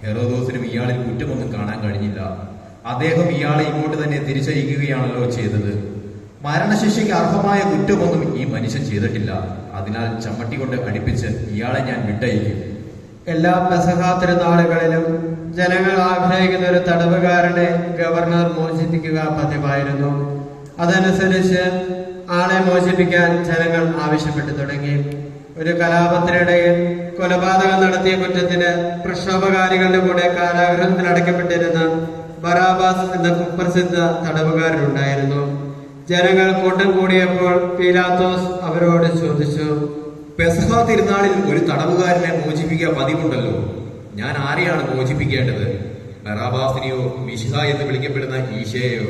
ഹെറോദോസിനും ഇയാളിൽ കുറ്റമൊന്നും കാണാൻ കഴിഞ്ഞില്ല. അദ്ദേഹം ഇയാളെ ഇങ്ങോട്ട് തന്നെ തിരിച്ചയക്കുകയാണല്ലോ ചെയ്തത്. മരണശിക്ഷയ്ക്ക് അർഹമായ കുറ്റമൊന്നും ഈ മനുഷ്യൻ ചെയ്തിട്ടില്ല. അതിനാൽ ചമ്മട്ടി കൊണ്ട് അടിപ്പിച്ച് ഇയാളെ ഞാൻ വിട്ടയക്കും. എല്ലാ പെസഹാ തിരുനാളുകളിലും ജനങ്ങൾ ആഗ്രഹിക്കുന്ന ഒരു തടവുകാരനെ ഗവർണർ മോചിപ്പിക്കുക പതിവായിരുന്നു. അതനുസരിച്ച് ആളെ മോചിപ്പിക്കാൻ ജനങ്ങൾ ആവശ്യപ്പെട്ടു തുടങ്ങി. ഒരു കലാപത്തിനിടയിൽ കൊലപാതകം നടത്തിയ കുറ്റത്തിന് പ്രക്ഷോഭകാരികളുടെ കൂടെ കാരാഗൃഹത്തിൽ അടയ്ക്കപ്പെട്ടിരുന്ന ബറാബാസ് എന്ന കുപ്രസിദ്ധ തടവുകാരനുണ്ടായിരുന്നു. ജനങ്ങൾ കൂട്ടം കൂടിയപ്പോൾ പീലാത്തോസ് അവരോട് ചോദിച്ചു, പെസഹാ തിരുനാളിൽ ഒരു തടവുകാരനെ മോചിപ്പിക്കുക പതിവുണ്ടല്ലോ. ഞാൻ ആരെയാണ് മോചിപ്പിക്കേണ്ടത്? ബറാബാസിനെയോ മിശിഹ എന്ന് വിളിക്കപ്പെടുന്ന ഈശോയെയോ?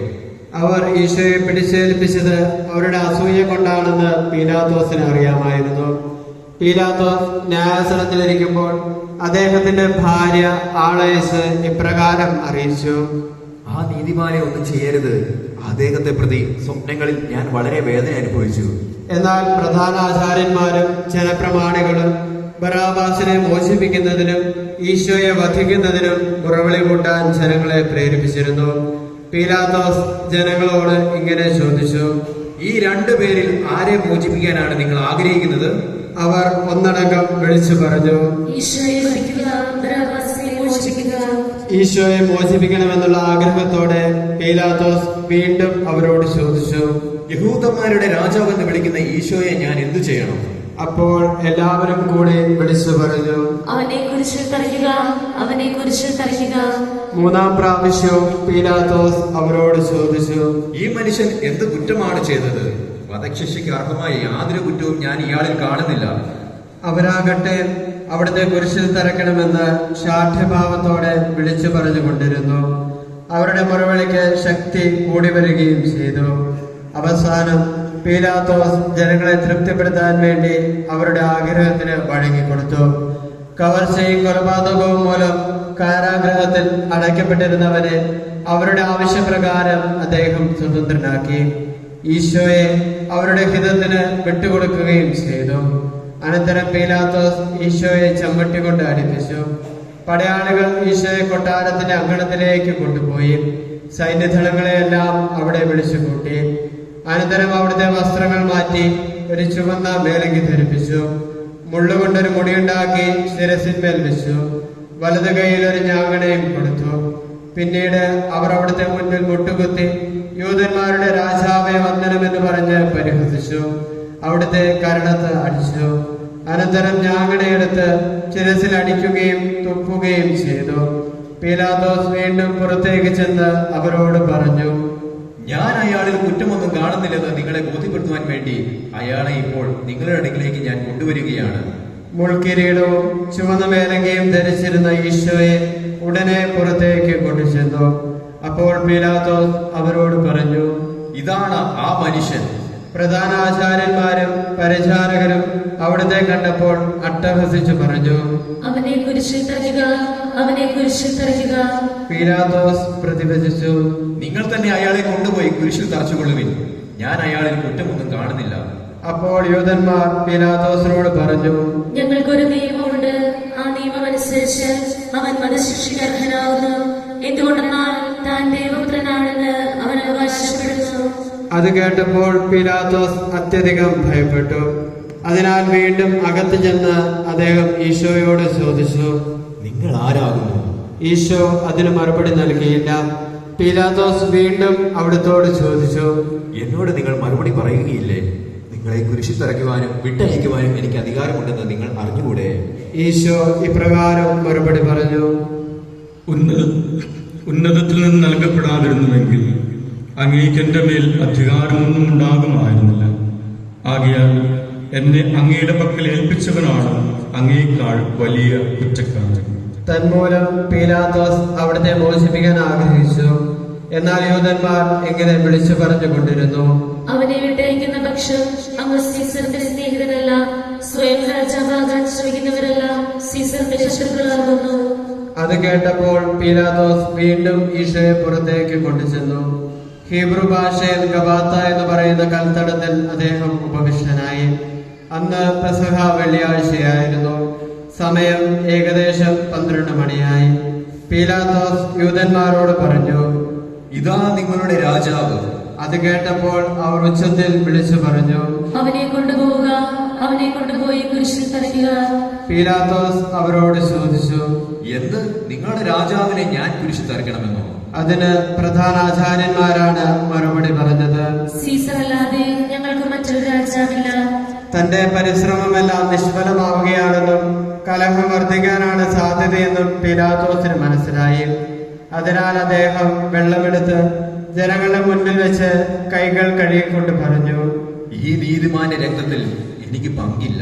അവർ ഈശോയെ പിടിച്ചേൽപ്പിച്ചത് അവരുടെ അസൂയ കൊണ്ടാണെന്ന് പീലാത്തോസിന് അറിയാമായിരുന്നു. പീലാത്തോസ് ന്യായാസനത്തിലിരിക്കുമ്പോൾ അദ്ദേഹത്തിന്റെ ഭാര്യ ആളയസ് ഇപ്രകാരം അറിയിച്ചു, ആ നീതിമാനെ ഒന്നും ചെയ്യരുത്. അദ്ദേഹത്തെ പ്രതി സ്വപ്നങ്ങളിൽ ഞാൻ വളരെ വേദന അനുഭവിച്ചു. എന്നാൽ പ്രധാന ആചാര്യന്മാരും ജനപ്രമാണികളും ബറാബാസിനെ മോചിപ്പിക്കുന്നതിനും ഈശോയെ വധിക്കുന്നതിനും മുറവിളി കൂട്ടാൻ ജനങ്ങളെ പ്രേരിപ്പിച്ചിരുന്നു. പീലാത്തോസ് ജനങ്ങളോട് ഇങ്ങനെ ചോദിച്ചു, ഈ രണ്ടുപേരിൽ ആരെ മോചിപ്പിക്കാനാണ് നിങ്ങൾ ആഗ്രഹിക്കുന്നത്? അവർ ഒന്നടങ്കം വിളിച്ചു പറഞ്ഞു, ഈശോയെ വധിക്കുക, ബറാബാസിനെ മോചിപ്പിക്കുക. ഈശോയെ മോചിപ്പിക്കണമെന്നുള്ള ആഗ്രഹത്തോടെ പീലാത്തോസ് വീണ്ടും അവരോട് ചോദിച്ചു, യഹൂദന്മാരുടെ രാജാവെന്ന് വിളിക്കുന്ന ഈശോയെ ഞാൻ എന്തു ചെയ്യണം? അപ്പോൾ എല്ലാവരും കൂടി വിളിച്ചു പറഞ്ഞു, അവനെ കുരിശിൽ തറയ്ക്കുക, അവനെ കുരിശിൽ തറയ്ക്കുക. മൂന്നാം പ്രാവശ്യവും പീലാത്തോസ് അവരോട് ചോദിച്ചു, ഈ മനുഷ്യൻ എന്ത് കുറ്റമാണ് ചെയ്തത്? വധശിക്ഷയ്ക്ക് അർഹമായ യാതൊരു കുറ്റവും ഞാൻ ഇയാളിൽ കാണുന്നില്ല. അവരാകട്ടെ അവിടുത്തെ കുരിശിൽ തറയ്ക്കണമെന്ന് ശാഠ്യഭാവത്തോടെ വിളിച്ചു പറഞ്ഞുകൊണ്ടിരുന്നു. അവരുടെ മുറവിളിക്ക് ശക്തി കൂടി വരികയും ചെയ്തു. അവസാനം പീലാത്തോസ് ജനങ്ങളെ തൃപ്തിപ്പെടുത്താൻ വേണ്ടി അവരുടെ ആഗ്രഹത്തിന് വഴങ്ങിക്കൊടുത്തു. കവർച്ചയും കൊലപാതകവും മൂലം കാരാഗ്രഹത്തിൽ അടയ്ക്കപ്പെട്ടിരുന്നവനെ അവരുടെ ആവശ്യപ്രകാരം അദ്ദേഹം സ്വതന്ത്രനാക്കി. ഈശോയെ അവരുടെ ഹിതത്തിന് വിട്ടുകൊടുക്കുകയും ചെയ്തു. അനന്തരം പീലാത്തോസ് ഈശോയെ ചമ്മട്ടി കൊണ്ട് അടിപ്പിച്ചു. പടയാളികൾ ഈശോയെ കൊട്ടാരത്തിന്റെ അങ്കണത്തിലേക്ക് കൊണ്ടുപോയി സൈന്യദളങ്ങളെയെല്ലാം അവിടെ വിളിച്ചു കൂട്ടി. അനന്തരം അവിടുത്തെ വസ്ത്രങ്ങൾ മാറ്റി ഒരു ചുവന്ന മേലങ്കി ധരിപ്പിച്ചു. മുള്ളുകൊണ്ടൊരു മുടിയുണ്ടാക്കി ശിരസിന്മേൽ വെച്ചു. വലതു കൈയിൽ ഒരു ഞാങ്ങണയും കൊടുത്തു. പിന്നീട് അവർ അവിടുത്തെ മുന്നിൽ മുട്ടുകുത്തി യൂതന്മാരുടെ രാജാവെ വന്ദനമെന്ന് പറഞ്ഞ് പരിഹസിച്ചു. അവിടുത്തെ കരണത്ത് അടിച്ചു. അനന്തരം ഞാങ്ങണയെടുത്ത് ശിരസിൽ അടിക്കുകയും തുപ്പുകയും ചെയ്തു. പീലാത്തോസ് വീണ്ടും പുറത്തേക്ക് ചെന്ന് അവരോട് പറഞ്ഞു, ഞാൻ അയാളിൽ കുറ്റമൊന്നും കാണുന്നില്ലെന്ന് നിങ്ങളെ ബോധ്യപ്പെടുത്തുവാൻ വേണ്ടി അയാളെ ഇപ്പോൾ നിങ്ങളുടെ അടുക്കിലേക്ക് ഞാൻ കൊണ്ടുവരികയാണ്. മുൾക്കിരീടവും ചുവന്ന മേലങ്കയും ധരിച്ചിരുന്ന ഈശോയെ ഉടനെ പുറത്തേക്ക് കൊണ്ടുചെന്നു. അപ്പോൾ പീലാത്തോസ് അവരോട് പറഞ്ഞു, ഇതാണ് ആ മനുഷ്യൻ. പ്രധാന ആചാര്യന്മാരും പരിചാരകരും അവിടുത്തെ കണ്ടപ്പോൾ അട്ടഹസിച്ചു പറഞ്ഞു, അവനെ കുരിശിൽ തറയ്ക്കുക, അവനെ കുരിശിൽ തറയ്ക്കുക. പീലാത്തോസ് പ്രതിവചിച്ചു, നിങ്ങൾ തന്നെ അയാളെ കൊണ്ടുപോയി കുരിശിൽ തറച്ചുകൊള്ളുവിൻ. ഞാൻ അയാളിൽ കുറ്റമൊന്നും കാണുന്നില്ല. അപ്പോൾ യൂതന്മാർ പീലാത്തോസിനോട് പറഞ്ഞു, ഞങ്ങൾക്കൊരു നിയമമുണ്ട്. ആ നിയമം അനുസരിച്ച് അവൻ വധശിക്ഷയ്ക്ക് അർഹനാവുന്നു. എന്തുകൊണ്ടെന്നാൽ താൻ ദൈവപുത്രനാണെന്ന് അവൻ അവകാശപ്പെടുന്നു. അത് കേട്ടപ്പോൾ പീലാത്തോസ് അത്യധികം ഭയപ്പെട്ടു. അതിനാൽ വീണ്ടും അകത്ത് ചെന്ന് അദ്ദേഹം ഈശോയോട് ചോദിച്ചു, നിങ്ങൾ ആരാകുന്നു? ഈശോ അതിന് മറുപടി നൽകിയില്ല. പീലാത്തോസ് വീണ്ടും അവിടുത്തോട് ചോദിച്ചു, എന്നോട് നിങ്ങൾ മറുപടി പറയുകയില്ലേ? നിങ്ങളെ കുരിശിൽ തറയ്ക്കുവാനും വിട്ടയക്കുവാനും എനിക്ക് അധികാരമുണ്ടെന്ന് നിങ്ങൾ അറിഞ്ഞുകൂടെ? ഈശോ ഇപ്രകാരം മറുപടി പറഞ്ഞു, ഉന്നതത്തിൽ നിന്ന് നൽകപ്പെടാതിരുന്നുവെങ്കിൽ അങ്ങേക്ക് എന്റെ മേൽ അധികാരമൊന്നും ഉണ്ടാകുമായിരുന്നില്ല. ആകയാൽ എന്നെ അങ്ങയുടെ പക്കൽ ഏൽപ്പിച്ചവനാണ് അങ്ങേക്കാൾ വലിയ കുറ്റക്കാരൻ. തന്മൂലം പീലാത്തോസ് അവിടുത്തെ മോചിപ്പിക്കാൻ ആഗ്രഹിച്ചു. എന്നാൽ യൂതന്മാർ ഇങ്ങനെ വിളിച്ചു പറഞ്ഞുകൊണ്ടിരുന്നു, അവനെ വിട്ടയക്കുന്ന പക്ഷം അങ്ങ് സീസറിന്റെ സ്നേഹിതരല്ല, സ്വയം രാജാവാകാൻ ശ്രമിക്കുന്നവരെല്ലാം സീസറിന്റെ ശത്രുക്കളാകുന്നു. അത് കേട്ടപ്പോൾ പീലാത്തോസ് വീണ്ടും ഈശോയെ പുറത്തേക്ക് കൊണ്ടുചെന്നു. ഹീബ്രു ഭാഷയിൽ ഗബാത്ത എന്ന് പറയുന്ന കൽത്തടത്തിൽ അദ്ദേഹം ഉപവിഷ്ടനായി. അന്ന് പെസഹ വെള്ളിയാഴ്ചയായിരുന്നു. സമയം ഏകദേശം 12 മണിയായി. പീലാത്തോസ് യൂതന്മാരോട് പറഞ്ഞു, ഇതാ നിങ്ങളുടെ രാജാവ്. അത് കേട്ടപ്പോൾ അവർ ഉച്ചത്തിൽ വിളിച്ചു പറഞ്ഞു, അവനെ കൊണ്ടുപോവുക, അവനെ കൊണ്ടുപോയി കുരിശിൽ തറയ്ക്കുക. പീലാത്തോസ് അവരോട് ചോദിച്ചു, എന്ത്, നിങ്ങളുടെ രാജാവിനെ ഞാൻ കുരിശിൽ തറയ്ക്കണമെന്നോ? അതിന് പ്രധാന ആചാര്യന്മാരാണ് മറുപടി പറഞ്ഞത്, സീസറല്ലാതെ ഞങ്ങൾക്ക് മറ്റൊരു രാജാവില്ല. തന്റെ പരിശ്രമമെല്ലാം നിഷ്ഫലമാവുകയാണെന്നും കലഹം വർദ്ധിക്കാനാണ് സാധ്യതയെന്നും പീലാത്തോസിന് മനസ്സിലായി. അതിനാൽ അദ്ദേഹം വെള്ളമെടുത്ത് ജനങ്ങളുടെ മുന്നിൽ വെച്ച് കൈകൾ കഴുകിക്കൊണ്ട് പറഞ്ഞു, ഈ നീതിമാന്റെ രക്തത്തിൽ എനിക്ക് പങ്കില്ല.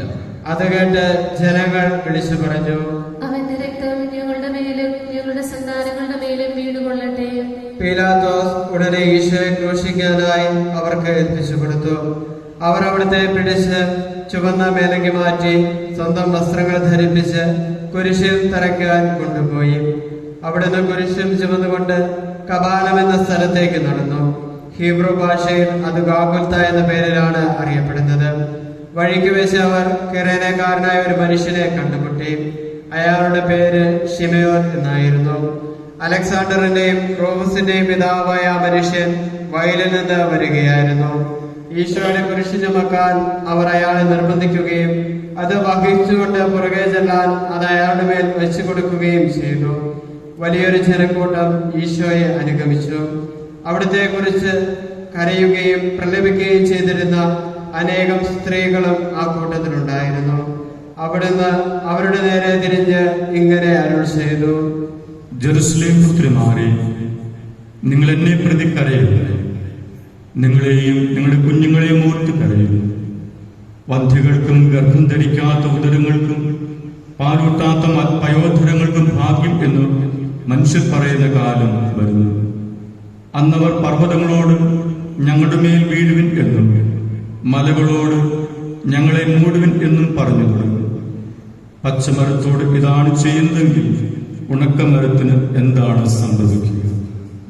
അത് കേട്ട് ജനങ്ങൾ വിളിച്ചു പറഞ്ഞു, അവന്റെ രക്തം ഞങ്ങളുടെ മേലും ഞങ്ങളുടെ സന്താനങ്ങളുടെ മേലും വീണുകൊള്ളട്ടെ. പീലാത്തോസ് ഉടനെ ഈശോയെ ക്രൂശിക്കാനായി അവർക്ക് ഏൽപ്പിച്ചു കൊടുത്തു. അവർ അവിടുത്തെ പിടിച്ച് ചുവന്ന മേലങ്കി മാറ്റി സ്വന്തം വസ്ത്രങ്ങൾ ധരിപ്പിച്ച് കുരിശിൽ തറയ്ക്കാൻ കൊണ്ടുപോയി. അവിടുന്ന് കുരിശും ചുമന്നുകൊണ്ട് കപാലം എന്ന സ്ഥലത്തേക്ക് നടന്നു. ഹീബ്രു ഭാഷയിൽ അത് ഗാഗുൽത്ത എന്ന പേരിലാണ് അറിയപ്പെടുന്നത്. വഴിക്ക് വെച്ച് അവർ കിറേനക്കാരനായ ഒരു മനുഷ്യനെ കണ്ടുമുട്ടി. അയാളുടെ പേര് ഷിമയോൻ എന്നായിരുന്നു. അലക്സാണ്ടറിന്റെയും റോമസിന്റെയും പിതാവായ ആ മനുഷ്യൻ വയലിൽ നിന്ന് വരികയായിരുന്നു. ഈശോയുടെ കുരിശ് ചുമക്കാൻ അവർ അയാളെ നിർബന്ധിക്കുകയും അത് വഹിച്ചുകൊണ്ട് പുറകെ ചെല്ലാൻ അത് അയാളുടെ മേൽ വെച്ചു കൊടുക്കുകയും ചെയ്തു. വലിയൊരു ജനക്കൂട്ടം ഈശോയെ അനുഗമിച്ചു. അവിടുത്തെ കുറിച്ച് കരയുകയും പ്രലപിക്കുകയും ചെയ്തിരുന്ന അനേകം സ്ത്രീകളും ആ കൂട്ടത്തിലുണ്ടായിരുന്നു. അവിടുന്ന് അവരുടെ നേരെ തിരിഞ്ഞ് ഇങ്ങനെ അരുൾ ചെയ്തു, ജെറുസലേം പുത്രിമാരെ, നിങ്ങൾ എന്നെ പ്രതി കരയരുത്. നിങ്ങളെയും നിങ്ങളുടെ കുഞ്ഞുങ്ങളെയും ഓർത്ത് കരയുന്നു. വന്ധ്യകൾക്കും ഗർഭം ധരിക്കാത്ത ഉദരങ്ങൾക്കും പാലൂട്ടാത്ത പയോധരങ്ങൾക്കും ഭാഗ്യം എന്ന് മനുഷ്യർ പറയുന്ന കാലം വരുന്നു. അന്നവർ പർവ്വതങ്ങളോട് ഞങ്ങളുടെ മേൽ വീഴുവിൻ എന്നും മലകളോട് ഞങ്ങളെ മൂടുവിൻ എന്നും പറഞ്ഞു തുടങ്ങും. പച്ചമരത്തോട് ഇതാണ് ചെയ്യുന്നതെങ്കിൽ ഉണക്കമരത്തിന് എന്താണ് സംഭവിക്കുക?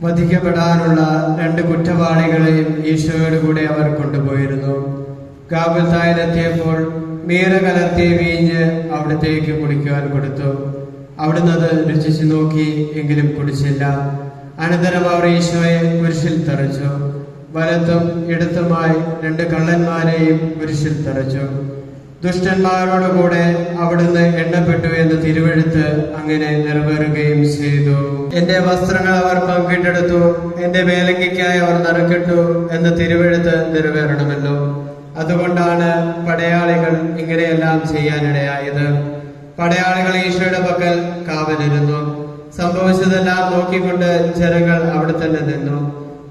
വധിക്കപ്പെടാനുള്ള 2 കുറ്റവാളികളെയും ഈശോയോട് കൂടെ അവർ കൊണ്ടുപോയിരുന്നു. ഗാഗുൽത്തായിലെത്തിയപ്പോൾ മീറ കലർത്തിയ വീഞ്ഞ് അവിടത്തേക്ക് കുടിക്കുവാൻ കൊടുത്തു. അവിടുന്ന് അത് രുചിച്ചു നോക്കി, എങ്കിലും കുടിച്ചില്ല. അനന്തരം അവർ ഈശോയെ കുരിശിൽ തറച്ചു. വലത്തും ഇടത്തുമായി 2 കള്ളന്മാരെയും കുരിശിൽ തറച്ചു. ദുഷ്ടന്മാരോടുകൂടെ അവിടുന്ന് എണ്ണപ്പെട്ടു എന്ന് തിരുവെഴുത്ത് അങ്ങനെ നിറവേറുകയും ചെയ്തു. എന്റെ വസ്ത്രങ്ങൾ അവർ പങ്കിട്ടെടുത്തു, എന്റെ മേലങ്കിക്കായി അവർ നറുക്കിട്ടു എന്ന് തിരുവെഴുത്ത് നിറവേറണമല്ലോ. അതുകൊണ്ടാണ് പടയാളികൾ ഇങ്ങനെയെല്ലാം ചെയ്യാനിടയായത്. പടയാളികൾ ഈശോയുടെ പക്കൽ കാവലിരുന്നു. സംഭവിച്ചതെല്ലാം നോക്കിക്കൊണ്ട് ജനങ്ങൾ അവിടെ തന്നെ നിന്നു.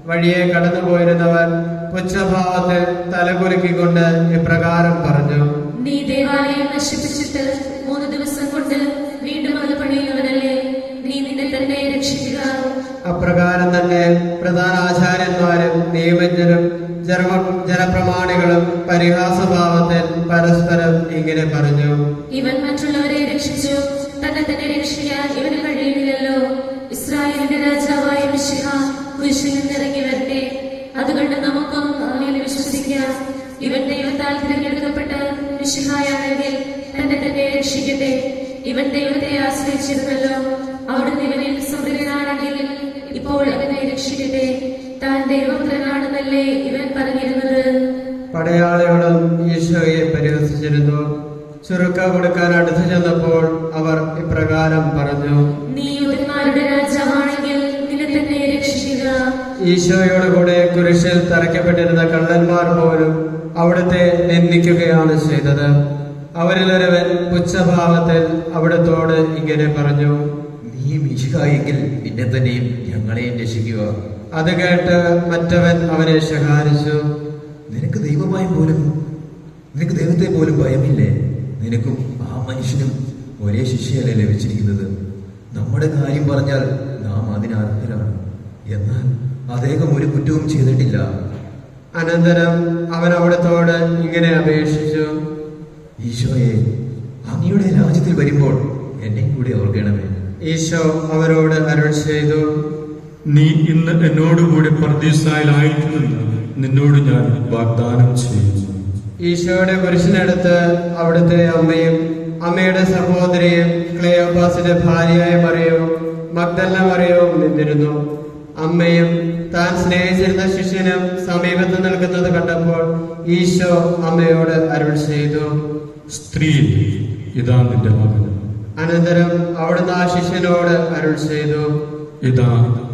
വഴിയെ കടന്നുപോയിരുന്നവർ പുച്ഛഭാവത്തിൽ തലകുലുക്കിക്കൊണ്ട് ഇപ്രകാരം പറഞ്ഞു: നീ ദേവാലയം നശിപ്പിച്ചിട്ട് 3 ദിവസം കൊണ്ട് വീണ്ടും അത് പണിയുന്നവനല്ലേ? നീ നിന്നെ തന്നെ രക്ഷിക്കുക. അപ്രകാരം തന്നെ പ്രധാന ആചാര്യന്മാരും നിയമജ്ഞരും ജനപ്രമാണികളും പരിഹാസഭാവത്തിൽ പരസ്പരം ഇങ്ങനെ പറഞ്ഞു: ഇവൻ മറ്റുള്ളവരെ രക്ഷിച്ചു, തന്നെ തന്നെ രക്ഷിക്കാൻ ഇവന് കഴിയുന്നില്ലല്ലോ. ഇസ്രായേലിന്റെ രാജാവായ മിശിഹ കുരിശിൽ നിന്നിറങ്ങി വരട്ടെ. അതുകൊണ്ട് നമുക്കും അവനിൽ വിശ്വസിക്കാം. ഇവൻ ദൈവത്താൽ തിരഞ്ഞെടുക്കപ്പെട്ട മിശിഹായാണെങ്കിൽ തന്നെ തന്നെ രക്ഷിക്കട്ടെ. ഇവൻ ദൈവത്തെ ആശ്രയിച്ചിരുന്നല്ലോ. അവിടുന്ന് ഇവനിൽ സംപ്രീതനാണെങ്കിൽ ഇപ്പോൾ അവനെ രക്ഷിക്കട്ടെ. താൻ ദൈവപുത്രനാണെന്നല്ലേ ഇവൻ പറഞ്ഞിരുന്നത്. പടയാളികളും ഈശോയെ പരിഹസിച്ചിരുന്നു. ചുരുക്ക കൊടുക്കാൻ അടുത്തു ചെന്നപ്പോൾ അവർ ഇപ്രകാരം പറഞ്ഞു: നീ യൂദന്മാരുടെ രാജാവാണെങ്കിൽ നിന്നെ തന്നെ രക്ഷിക്കുക. ഈശോയോട് കൂടെ കുരിശിൽ തറയ്ക്കപ്പെട്ടിരുന്ന കള്ളന്മാർ പോലും അവിടുത്തെ നിന്ദിക്കുകയാണ് ചെയ്തത്. അവരിലൊരുവൻ പുച്ഛഭാവത്തിൽ അവിടുത്തോട് ഇങ്ങനെ പറഞ്ഞു: നീ മിശിഹായെങ്കിൽ നിന്നെ തന്നെയും ഞങ്ങളെയും രക്ഷിക്കുക. അത് കേട്ട് മറ്റവൻ അവനെ ശകാരിച്ചു: നിനക്ക് ദൈവത്തെ പോലും ഭയമില്ലേ? നിനക്കും ആ മനുഷ്യനും ഒരേ ശിക്ഷയല്ലേ ലഭിച്ചിരിക്കുന്നത്? നമ്മുടെ കാര്യം പറഞ്ഞാൽ നാം അതിനർഹരാണ്. എന്നാൽ അദ്ദേഹം ഒരു കുറ്റവും ചെയ്തിട്ടില്ല. അനന്തരം അവൻ അവിടുത്തോട് ഇങ്ങനെ അപേക്ഷിച്ചു: ഈശോയെ, അങ്ങയുടെ രാജ്യത്തിൽ വരുമ്പോൾ എന്നെ കൂടി ഓർക്കണമേ. ഈശോ അവരോട് അരുൾ ചെയ്തു: നീ ഇന്ന് എന്നോടുകൂടി പർദീസായിലായിരിക്കുമെന്ന് നിന്നോട് ഞാൻ വാഗ്ദാനം ചെയ്യുന്നു. ഈശോയുടെ കുരിശിനടുത്ത് അവിടുത്തെ അമ്മയും അമ്മയുടെ സഹോദരിയും ക്ലെയോപ്പാസിന്റെ ഭാര്യയായ മറിയവും മഗ്ദല മറിയവും നിന്നിരുന്നു. അമ്മയും താൻ സ്നേഹിച്ചിരുന്ന ശിഷ്യനും സമീപത്ത് നിൽക്കുന്നത് കണ്ടപ്പോൾ ഈശോ അമ്മയോട് അരുൾ ചെയ്തു: സ്ത്രീ, ഇതാ നിന്റെ മകൻ. അനന്തരം അവിടുന്ന് ആ ശിഷ്യനോട് അരുൾ ചെയ്തു: ഇതാ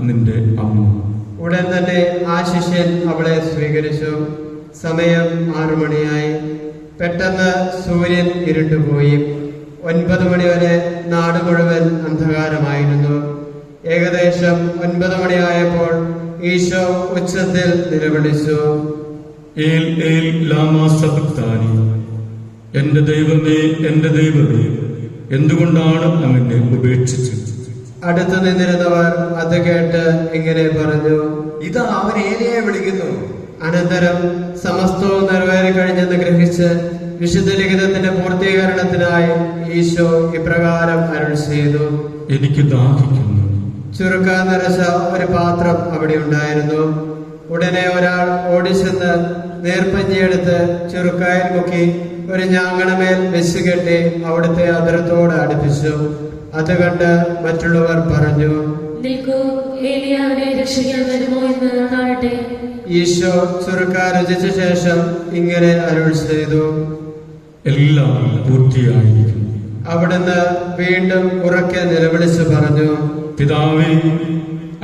നിന്റെ അമ്മ. ഉടൻ തന്നെ ആ ശിഷ്യൻ അവളെ സ്വീകരിച്ചു. സമയം 6 മണിയായി. പെട്ടെന്ന് സൂര്യൻ ഇരുണ്ടുപോയി. 9 മണി വരെ നാട് മുഴുവൻ അന്ധകാരമായിരുന്നു. ഏകദേശം 9 മണിയായപ്പോൾ ഈശോ ഉച്ചത്തിൽ നിലവിളിച്ചു: ഏൽ ഏൽ ലാമാ സബക്താനി, എന്റെ ദൈവമേ, എന്റെ ദൈവമേ, എന്തുകൊണ്ടാണ് അവനെ ഉപേക്ഷിച്ചത്? അടുത്തു നിന്നിരുന്നവർ അത് കേട്ട് ഇങ്ങനെ പറഞ്ഞു: ഇതാ അവൻ ഏലിയെ വിളിക്കുന്നു. അനന്തരം സമസ്തവും നിറവേറി കഴിഞ്ഞെന്ന് ഗ്രഹിച്ച് വിശുദ്ധ ലിഖിതത്തിന്റെ പൂർത്തീകരണത്തിനായി ഈശോ ഇപ്രകാരം അരുൾ ചെയ്തു: എനിക്ക് ദാഹിക്കുന്നു. ചുരുക്കാൻ നിറച്ച ഒരു പാത്രം അവിടെ ഉണ്ടായിരുന്നു. ഉടനെ ഒരാൾ ഓടിച്ചെന്ന് നീർപ്പഞ്ഞിയെടുത്ത് ചുരുക്കായിൽ മുക്കി ഒരു ഞാങ്ങണമേൽ വെച്ചുകെട്ടി അവിടുത്തെ അതിരത്തോട് അടുപ്പിച്ചു. അത് കണ്ട് മറ്റുള്ളവർ പറഞ്ഞു: നിൽക്കൂ, ഏലിയാവിനെ രക്ഷിക്കാൻ വരുമോ എന്ന് കാണട്ടെ. ഈശോ ചുരുക്ക രുചിച്ച ശേഷം ഇങ്ങനെ അരുൾ ചെയ്തു: എല്ലാം പൂർത്തിയായിരിക്കുന്നു. അവിടുന്ന് വീണ്ടും ഉറക്കെ നിലവിളിച്ചു പറഞ്ഞു: പിതാവേ,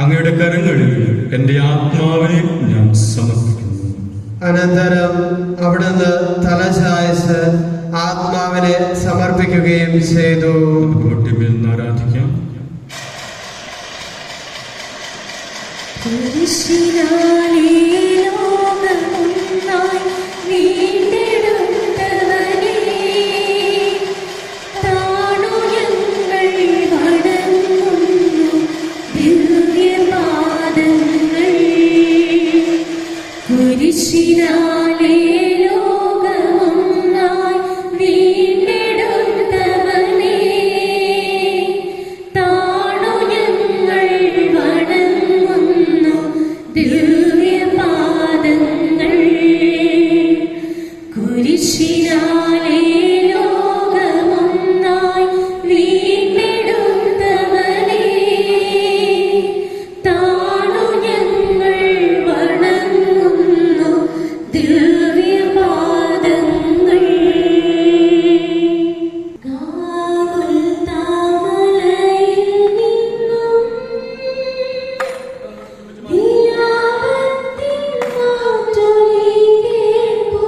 അങ്ങയുടെ കരങ്ങളിൽ എന്റെ ആത്മാവിനെ ഞാൻ സമർപ്പിക്കുന്നു. അനന്തരം അവിടുന്ന് തലചായ്ച്ച് ആത്മാവിനെ സമർപ്പിക്കുകയും ചെയ്തു. മുട്ടിമേൽ ആരാധിക്കാം. കുരിശിനാലേ ലോകമൊന്നായി വീണ്ടെടുത്തവനേ, താണു ഞങ്ങൾ വണങ്ങുന്നു ദിവ്യപാദങ്ങൾ. കുരിശിനാലേ ലോകമൊന്നായി വീണ്ടെടുത്തവനേ, താണു ഞങ്ങൾ വണങ്ങുന്നു കുരിശിനാലേ ലോകമൊന്നായി വീണ്ടെടുത്തവനേ, താണു ഞങ്ങൾ വണങ്ങുന്നു ദിവ്യപാദങ്ങൾ. ഗാഗുൽത്താമലയിൽ നിന്നും വിലാപത്തിൻ കാറ്റൊലി കേൾപ്പൂ.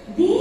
ദേ